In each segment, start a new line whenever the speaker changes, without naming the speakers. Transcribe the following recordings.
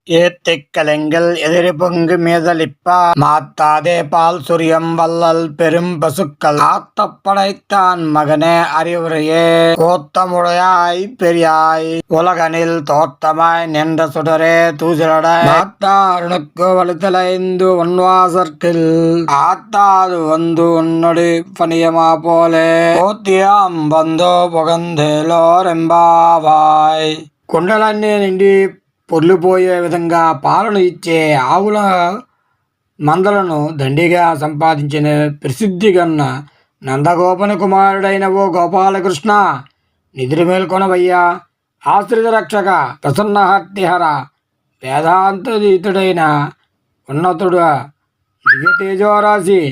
ஏத்திக்கலெங்கள் எதிரிபொங்கு மீதலிப்ப மாத்தாதே பால் சுரியம் வள்ளல் பெரும் பசுக்கள் ஆத்தப்படைத்தான் மகனே அறிவுரையே கோத்தமுடையாய் பெரியாய் உலகனில் தோத்தமாய் நின்ற சுடரே தூசிலடாய் மாத்தாருனுக்கு வலுத்தலைந்து ஒன்வாசற்கில் ஆத்தாது வந்து உன்னொடு பணியமா போலே போத்தியாம் வந்தோ పొగందేలోరెంబావాయ్ కుండలన్నీ నిండి పొర్లిపోయే విధంగా పాలన ఇచ్చే ఆవుల మందలను దండిగా సంపాదించిన ప్రసిద్ధిగన్న నందగోపని కుమారుడైన ఓ గోపాలకృష్ణ నిద్ర మేల్కొనవయ్యా ఆశ్రిత రక్షక ప్రసన్నహర్తిహర వేదాంతీతుడైన ఉన్నతుడు దివ్య తేజోరాశి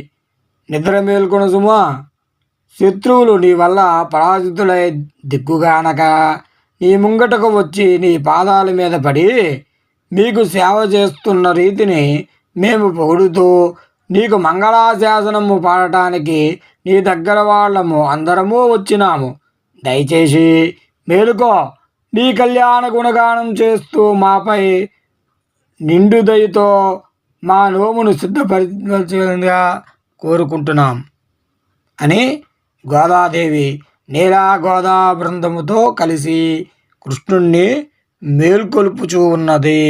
నిద్ర మేల్కొన సుమా శత్రువులు నీ వల్ల పరాజితులై దిక్కుగానక నీ ముంగటకు వచ్చి నీ పాదాల మీద పడి మీకు సేవ చేస్తున్న రీతిని మేము పొగుడుతూ నీకు మంగళాశాసనము పాడటానికి నీ దగ్గర వాళ్ళము అందరము వచ్చినాము. దయచేసి మేలుకో, నీ కళ్యాణ గుణగానం చేస్తూ మాపై నిండు దయతో మా నోమును సిద్ధపరచగా కోరుకుంటున్నాం అని గోదాదేవి నీలా గోదా బృందముతో కలిసి కృష్ణుణ్ణి మేల్కొల్పుచూ ఉన్నది.